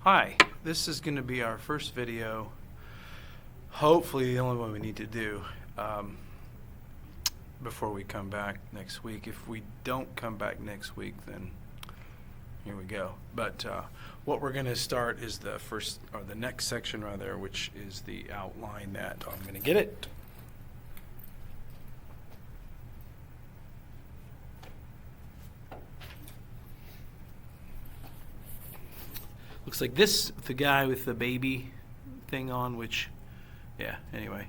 Hi, this is going to be our first video, hopefully the only one we need to do before we come back next week. If we don't come back next week, then here we go. But what we're going to start is the first, or the next section rather, which is the outline that I'm going to get it. Looks like this, the guy with the baby thing on, which, yeah, anyway.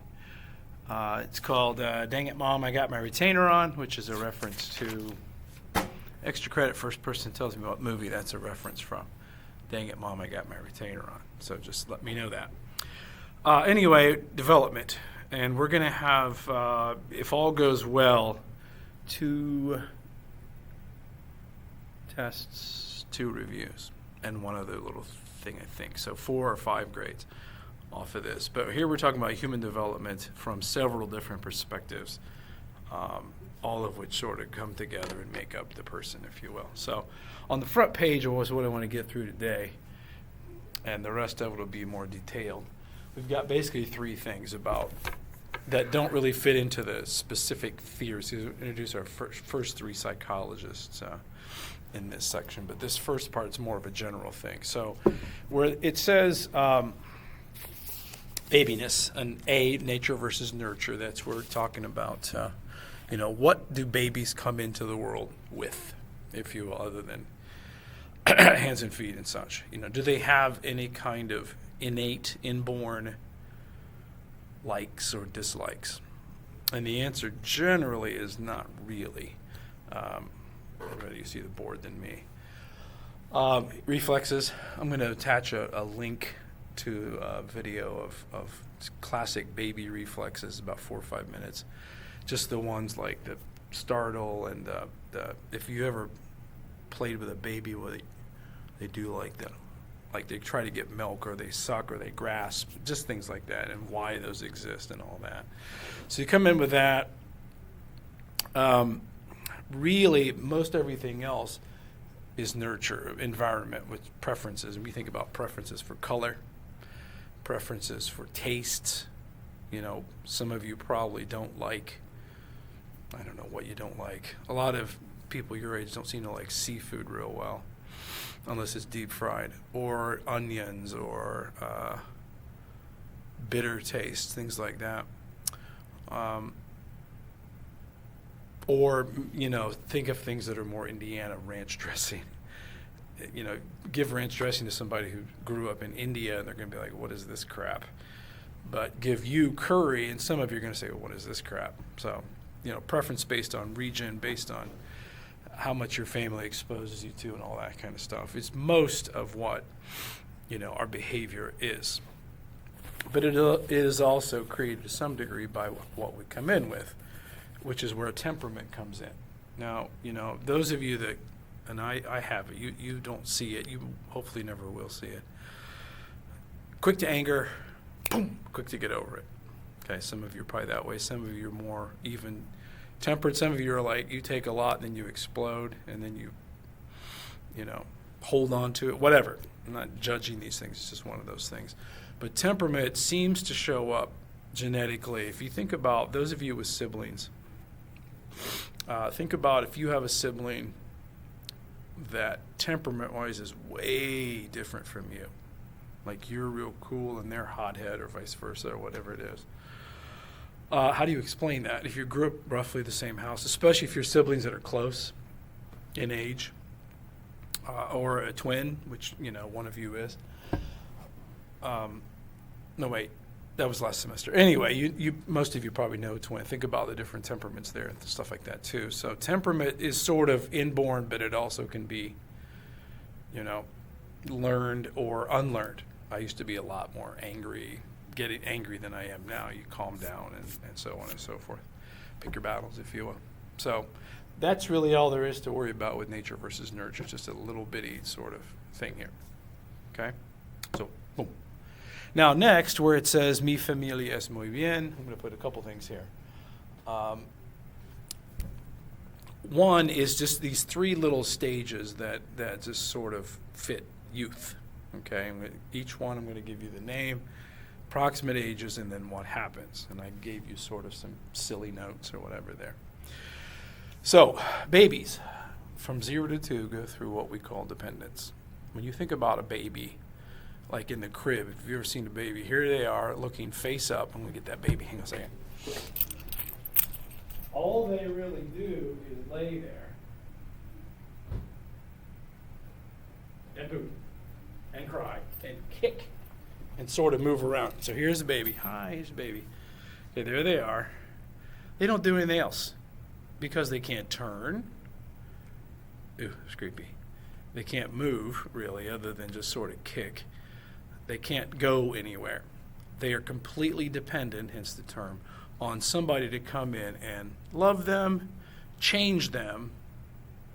It's called Dang It Mom, I Got My Retainer On, which is a reference to extra credit first person tells me what movie that's a reference from. Dang It Mom, I Got My Retainer On. So just let me know that. Anyway, development. And we're going to have, if all goes well, 2 tests, 2 reviews, and 1 other little thing, I think. So 4 or 5 grades off of this. But here we're talking about human development from several different perspectives, all of which sort of come together and make up the person, if you will. So on the front page was what I want to get through today, and the rest of it will be more detailed. We've got basically 3 things about that don't really fit into the specific theories. We introduce our first 3 psychologists in this section, but this first part is more of a general thing. So where it says babiness, and nature versus nurture, that's where we're talking about, what do babies come into the world with, if you will, other than hands and feet and such. Do they have any kind of innate, inborn likes or dislikes? And the answer generally is not really. I'd rather you see the board than me. Reflexes. I'm going to attach a link to a video of classic baby reflexes, about 4 or 5 minutes. Just the ones like the startle and the if you ever played with a baby where they do like they try to get milk, or they suck, or they grasp, just things like that, and why those exist and all that. So you come in with that. Really, most everything else is nurture, environment, with preferences. And we think about preferences for color, preferences for tastes. Some of you probably don't like, I don't know what you don't like. A lot of people your age don't seem to like seafood real well, unless it's deep fried, or onions, or bitter tastes, things like that. Or, think of things that are more Indiana, ranch dressing. Give ranch dressing to somebody who grew up in India, and they're going to be like, what is this crap? But give you curry, and some of you are going to say, well, what is this crap? So, preference based on region, based on how much your family exposes you to, and all that kind of stuff. It's most of what, our behavior is. But it is also created to some degree by what we come in with, which is where temperament comes in. Now, those of you that, and I have it, you don't see it, you hopefully never will see it. Quick to anger, boom, quick to get over it. Okay, some of you are probably that way, some of you are more even tempered, some of you are like, you take a lot and then you explode, and then you hold on to it, whatever. I'm not judging these things, it's just one of those things. But temperament seems to show up genetically. If you think about those of you with siblings, think about if you have a sibling that temperament-wise is way different from you. Like you're real cool and they're hothead, or vice versa, or whatever it is. How do you explain that? If you grew up roughly the same house, especially if you're siblings that are close in age, or a twin, which, one of you is. No, wait. That was last semester. Anyway, you most of you probably know twin. Think about the different temperaments there and stuff like that too. So temperament is sort of inborn, but it also can be, learned or unlearned. I used to be a lot more getting angry than I am now. You calm down and so on and so forth. Pick your battles, if you will. So that's really all there is to worry about with nature versus nurture. Just a little bitty sort of thing here. Okay? So, boom. Now, next, where it says, mi familia es muy bien, I'm going to put a couple things here. One is just these 3 little stages that just sort of fit youth. Okay, each one I'm going to give you the name, approximate ages, and then what happens. And I gave you sort of some silly notes or whatever there. So, babies from 0 to 2 go through what we call dependence. When you think about a baby, like in the crib, if you've ever seen a baby, here they are looking face up. I'm going to get that baby. Hang on a second. All they really do is lay there and poop and cry and kick and sort of move around. So here's the baby. Hi, here's the baby. Okay, there they are. They don't do anything else because they can't turn. Ooh, it's creepy. They can't move, really, other than just sort of kick. They can't go anywhere. They are completely dependent, hence the term, on somebody to come in and love them, change them,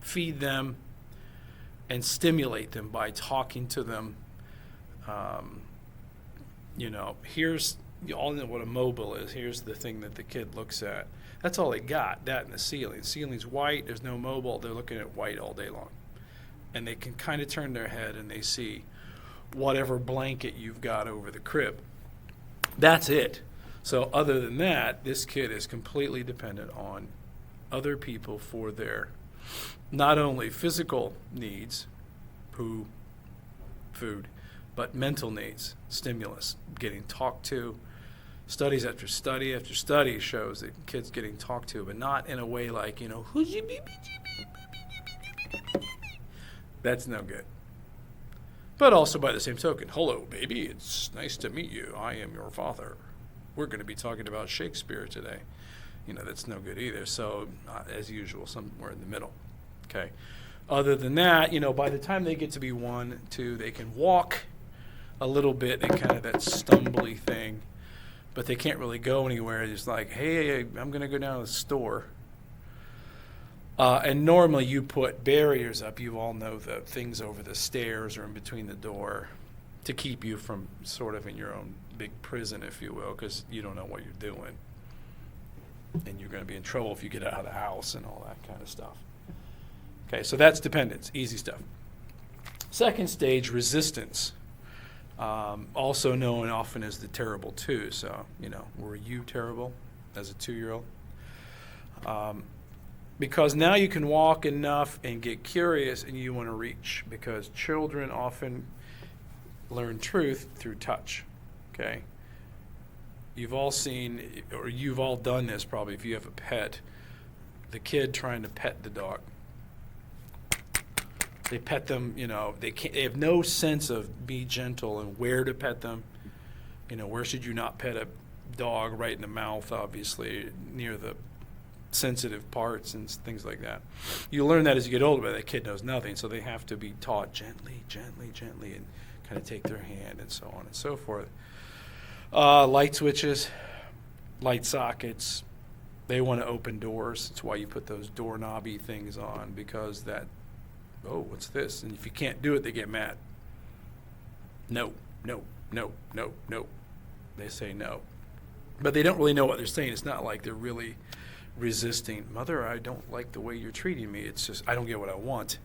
feed them, and stimulate them by talking to them. Here's, you all know what a mobile is. Here's the thing that the kid looks at. That's all they got, that and the ceiling. The ceiling's white, there's no mobile, they're looking at white all day long. And they can kind of turn their head and they see whatever blanket you've got over the crib. That's it. So other than that, this kid is completely dependent on other people for their not only physical needs, food, but mental needs, stimulus, getting talked to. Studies after study after study shows that kids getting talked to, but not in a way like, who's your baby? That's no good. But also by the same token, hello, baby, it's nice to meet you. I am your father. We're going to be talking about Shakespeare today. That's no good either. So, as usual, somewhere in the middle. Okay. Other than that, by the time they get to be 1, 2, they can walk a little bit and kind of that stumbly thing, but they can't really go anywhere. It's like, hey, I'm going to go down to the store. And normally you put barriers up. You all know the things over the stairs or in between the door to keep you from sort of in your own big prison, if you will, because you don't know what you're doing. And you're going to be in trouble if you get out of the house and all that kind of stuff. Okay, so that's dependence, easy stuff. Second stage, resistance, also known often as the terrible two. So, were you terrible as a 2-year-old? Because now you can walk enough and get curious and you want to reach, because children often learn truth through touch, okay? You've all seen, or you've all done this probably if you have a pet, the kid trying to pet the dog. They pet them, they have no sense of be gentle and where to pet them. Where should you not pet a dog? Right in the mouth, obviously, near the sensitive parts and things like that. You learn that as you get older, but that kid knows nothing, so they have to be taught gently, and kind of take their hand and so on and so forth. Light switches, light sockets, they want to open doors. That's why you put those doorknobby things on, because what's this? And if you can't do it, they get mad. No. They say no. But they don't really know what they're saying. It's not like they're really resisting. Mother, I don't like the way you're treating me. It's just I don't get what I want,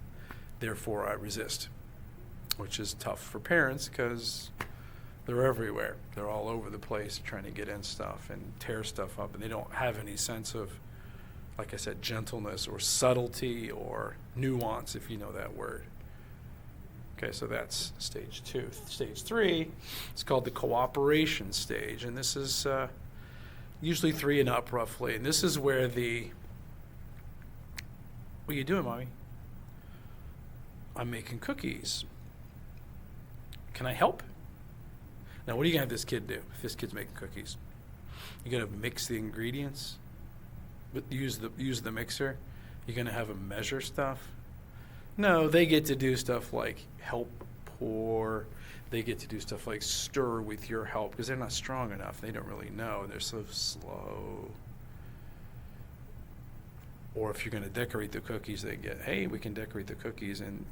therefore I resist, which is tough for parents because they're everywhere. They're all over the place trying to get in stuff and tear stuff up, and they don't have any sense of, like I said, gentleness or subtlety or nuance, if you know that word. Okay, so that's stage 2. Stage 3 is called the cooperation stage, and this is usually 3 and up, roughly. And this is where what are you doing, Mommy? I'm making cookies. Can I help? Now, what are you going to have this kid do if this kid's making cookies? You're going to mix the ingredients? Use the mixer? You're going to have them measure stuff? No, they get to do stuff like help pour. They get to do stuff like stir with your help because they're not strong enough. They don't really know. They're so slow. Or if you're going to decorate the cookies, they get, hey, we can decorate the cookies. And,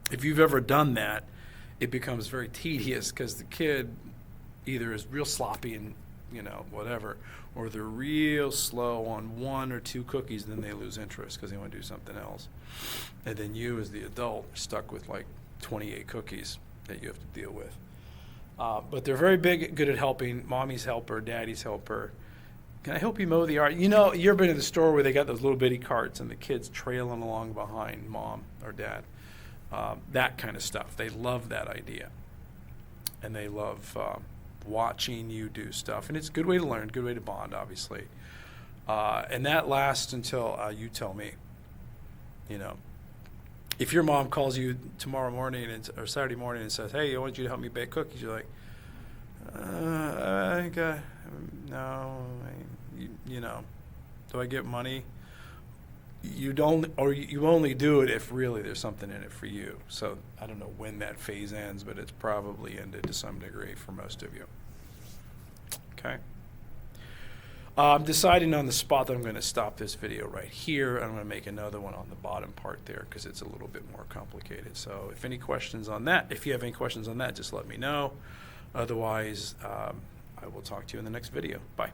if you've ever done that, it becomes very tedious because the kid either is real sloppy and, whatever, or they're real slow on 1 or 2 cookies, and then they lose interest because they want to do something else. And then you, as the adult, are stuck with like 28 cookies that you have to deal with. But they're very good at helping. Mommy's helper, daddy's helper. Can I help you mow the yard? You know, you've been to the store where they got those little bitty carts and the kids trailing along behind mom or dad. That kind of stuff. They love that idea. And they love watching you do stuff. And it's a good way to learn, good way to bond, obviously. And that lasts until you tell me. You know, if your mom calls you tomorrow morning or Saturday morning and says, hey, I want you to help me bake cookies, you're like, no, you know, do I get money? You don't, or you only do it if really there's something in it for you. So I don't know when that phase ends, but it's probably ended to some degree for most of you. Okay. I'm deciding on the spot that I'm going to stop this video right here. I'm going to make another one on the bottom part there because it's a little bit more complicated. So if any questions on that, if you have any questions on that, just let me know. Otherwise, I will talk to you in the next video. Bye.